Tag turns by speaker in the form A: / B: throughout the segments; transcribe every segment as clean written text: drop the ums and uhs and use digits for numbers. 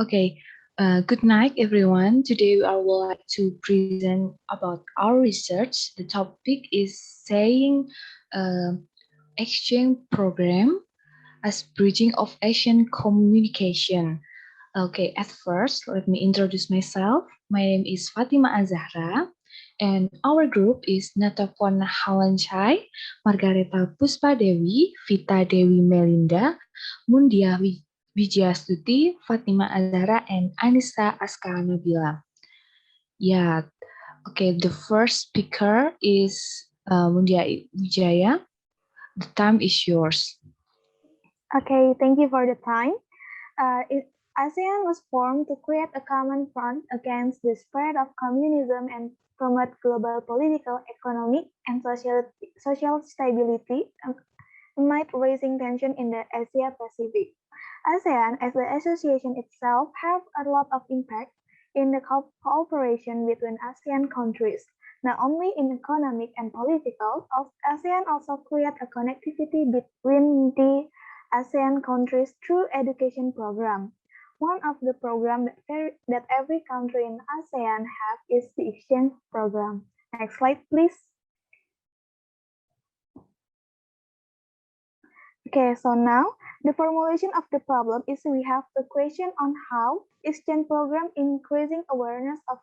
A: Okay, good night, everyone. Today I would like to present about our research. The topic is saying uh, exchange program as bridging of Asian communication. Okay, at first, let me introduce myself. My name is Fatima Azahra, and our group is Natapon Hawanchai, Margareta Puspadewi, Vita Dewi Melinda, Mundia Wijastuti, Fatima Azahra, and Anissa Aska Nabila. Yeah, okay, the first speaker is Mundia Wijaya. The time is yours.
B: Okay, thank you for the time. ASEAN was formed to create a common front against the spread of communism and promote global political, economic, and social stability amid rising tension in the Asia Pacific. ASEAN, as the association itself, have a lot of impact in the cooperation between ASEAN countries. Not only in economic and political, ASEAN also create a connectivity between the ASEAN countries through education program. One of the programs that every country in ASEAN have is the exchange program. Next slide, please. Okay, so now the formulation of the problem is we have a question on how exchange program increasing awareness of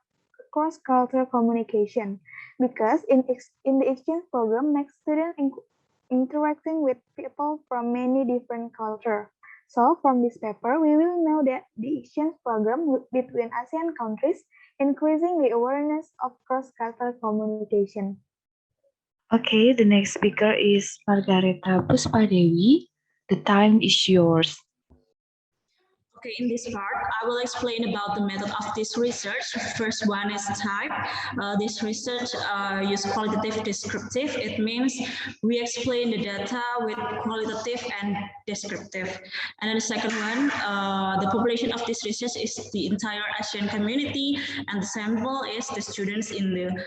B: cross-cultural communication. Because in the exchange program, makes students interacting with people from many different cultures. So from this paper, we will know that the exchange program between ASEAN countries increasing the awareness of cross-cultural communication.
A: Okay, the next speaker is Margareta Puspadewi. The time is yours.
C: Okay, in this part, I will explain about the method of this research. First one is type. This research use qualitative descriptive. It means we explain the data with qualitative and descriptive. And then the second one, the population of this research is the entire Asian community, and the sample is the students in the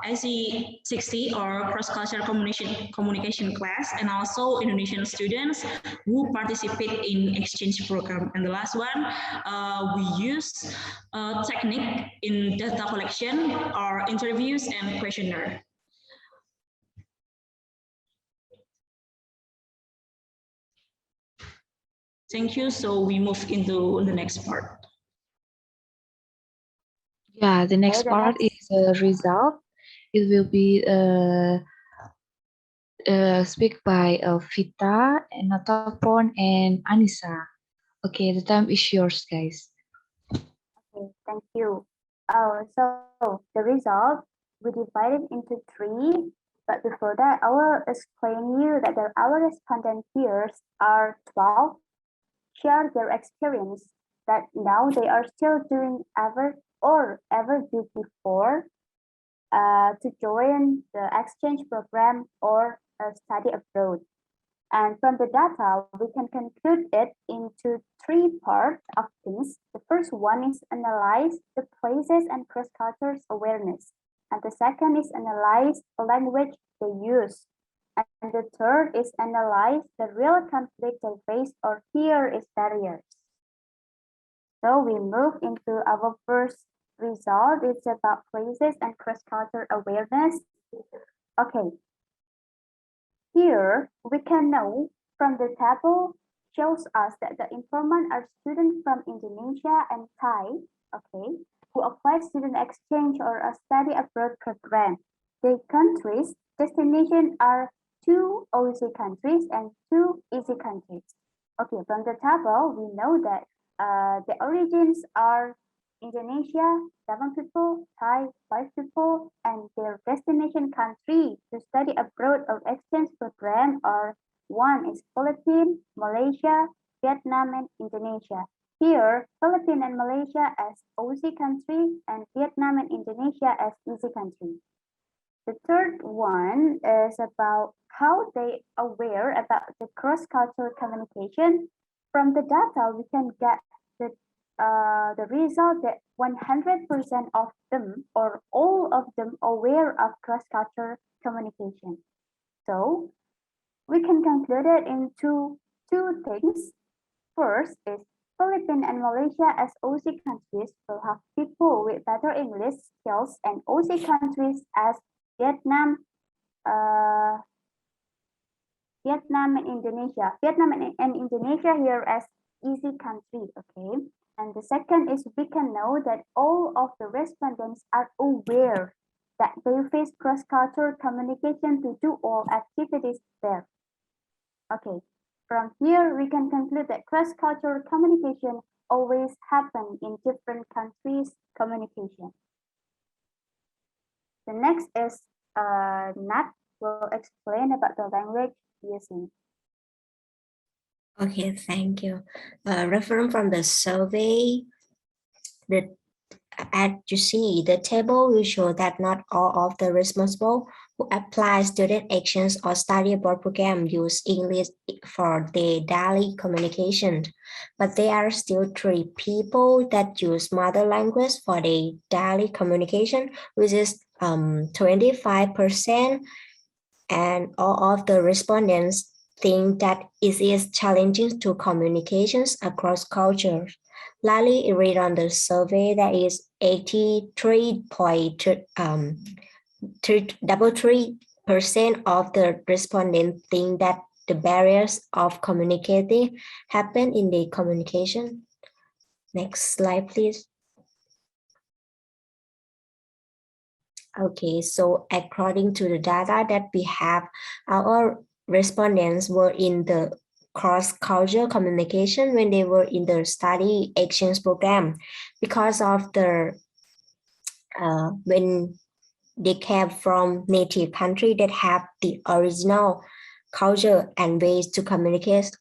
C: ASE60 or cross-cultural communication class, and also Indonesian students who participate in exchange program. And the last one, we use technique in data collection or interviews and questionnaire. Thank you. So we move into the next part.
A: Yeah, the next part is the result. It will be speak by Vita, Natapon, and Anissa. Okay, the time is yours, guys.
D: Okay, thank you. So the result, we divided into three, but before that, I will explain you that our respondent here are 12, share their experience that now they are still doing ever do before to join the exchange program or study abroad. And from the data, we can conclude it into three parts of things. The first one is analyze the places and cross-cultures awareness. And the second is analyze the language they use. And the third is analyze the real conflict they face or fear is barriers. So we move into our first result. It's about places and cross-cultural awareness. Okay, here, we can know from the table shows us that the informant are students from Indonesia and Thai, okay, who apply student exchange or a study abroad program. The countries destination are two OEC countries and two EC countries. Okay, from the table, we know that the origins are Indonesia, 7 people, Thai, 5 people, and their destination country to study abroad or exchange program are one is Philippines, Malaysia, Vietnam, and Indonesia. Here, Philippines and Malaysia as OC country and Vietnam and Indonesia as EC country. The third one is about how they aware about the cross-cultural communication. From the data, we can get the result that 100% of them or all of them aware of cross-cultural communication. So we can conclude it into two things. First is Philippines and Malaysia as OC countries will have people with better English skills, and OC countries as Vietnam, Vietnam and Indonesia. Vietnam and Indonesia here as easy country, okay? And the second is we can know that all of the respondents are aware that they face cross-cultural communication to do all activities there. Okay, from here we can conclude that cross-cultural communication always happen in different countries' communication. The next is Nat will explain about the language using.
E: Okay, thank you. Referring from the survey, as you see, the table will show that not all of the responsible who apply student actions or study abroad program use English for their daily communication, but there are still 3 people that use mother language for their daily communication, which is 25%, and all of the respondents think that it is challenging to communications across cultures. Lally read on the survey that is 83% of the respondents think that the barriers of communicating happen in the communication. Next slide, please. Okay, so according to the data that we have, our respondents were in the cross-cultural communication when they were in the study exchange program because of the when they came from native country that have the original culture and ways to communicate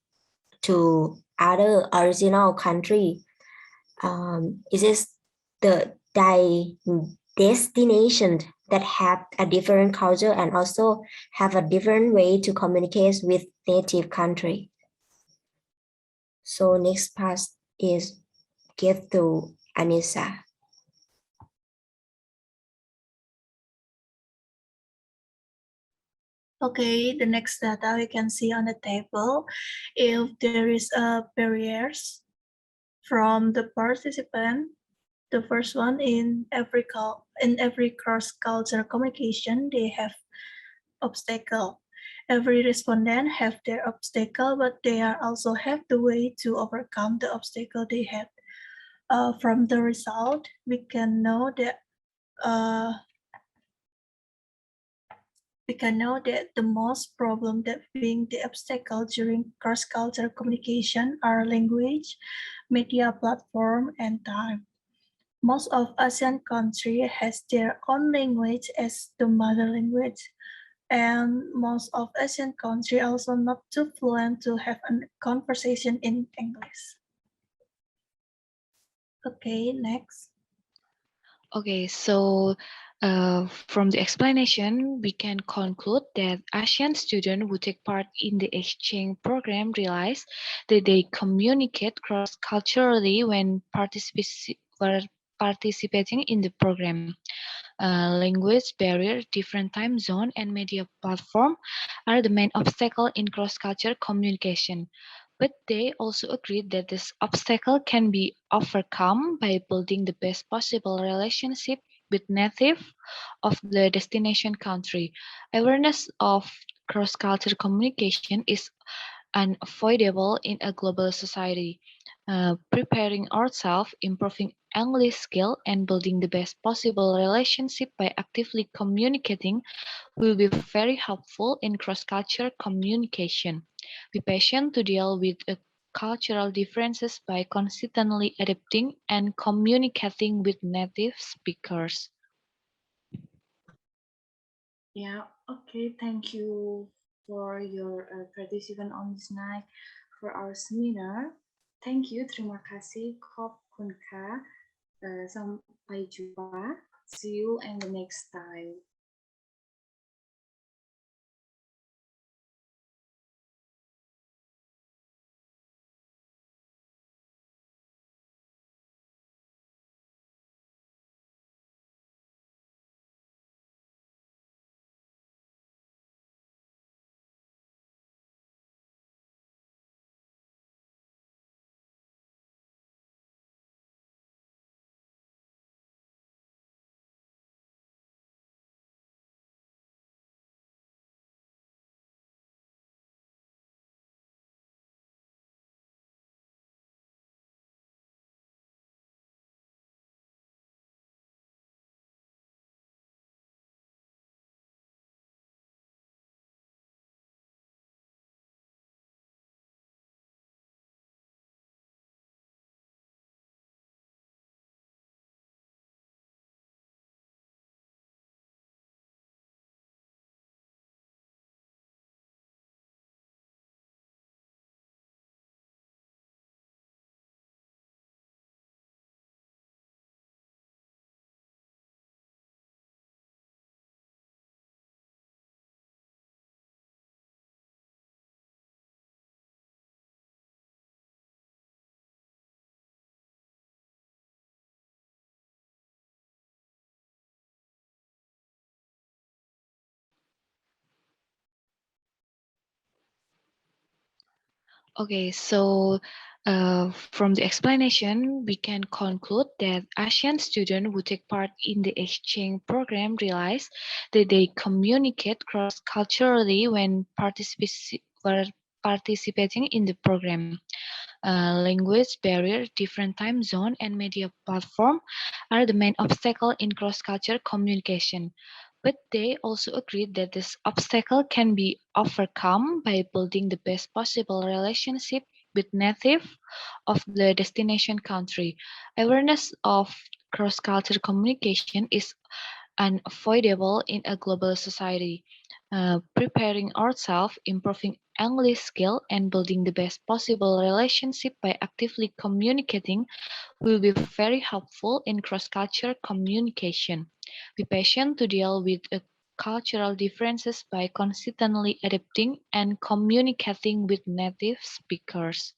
E: to other original country. It is the destination that have a different culture and also have a different way to communicate with native country. So next part is give to Anissa.
F: Okay, the next data we can see on the table, if there is a barriers from the participant, the first one in every cross-cultural communication, they have obstacle. Every respondent have their obstacle, but they are also have the way to overcome the obstacle they had. From the result, we can know that the most problem that being the obstacle during cross-cultural communication are language, media platform, and time. Most of ASEAN countries has their own language as the mother language, and most of ASEAN countries also not too fluent to have a conversation in English. Okay, next.
A: Okay, so from the explanation, we can conclude that Asian students who take part in the exchange program realize that they communicate cross-culturally when participating in the program. Language barrier, different time zone, and media platform are the main obstacle in cross-cultural communication. But they also agree that this obstacle can be overcome by building the best possible relationship with native of the destination country. Awareness of cross-cultural communication is unavoidable in a global society. Preparing ourselves, improving English skill, and building the best possible relationship by actively communicating will be very helpful in cross-cultural communication. Be patient to deal with cultural differences by consistently adapting and communicating with native speakers.
G: Yeah, okay, thank you for your participation on this night for our seminar. Thank you, terima kasih, Khop Kunka. Sampai jumpa. See you in the next time.
A: Okay, so from the explanation, we can conclude that ASEAN students who take part in the exchange program realize that they communicate cross-culturally when participating in the program. Language barrier, different time zone, and media platform are the main obstacle in cross-cultural communication. But they also agree that this obstacle can be overcome by building the best possible relationship with native of the destination country. Awareness of cross-cultural communication is unavoidable in a global society. Preparing ourselves, improving English skill, and building the best possible relationship by actively communicating will be very helpful in cross-cultural communication. Be patient to deal with cultural differences by consistently adapting and communicating with native speakers.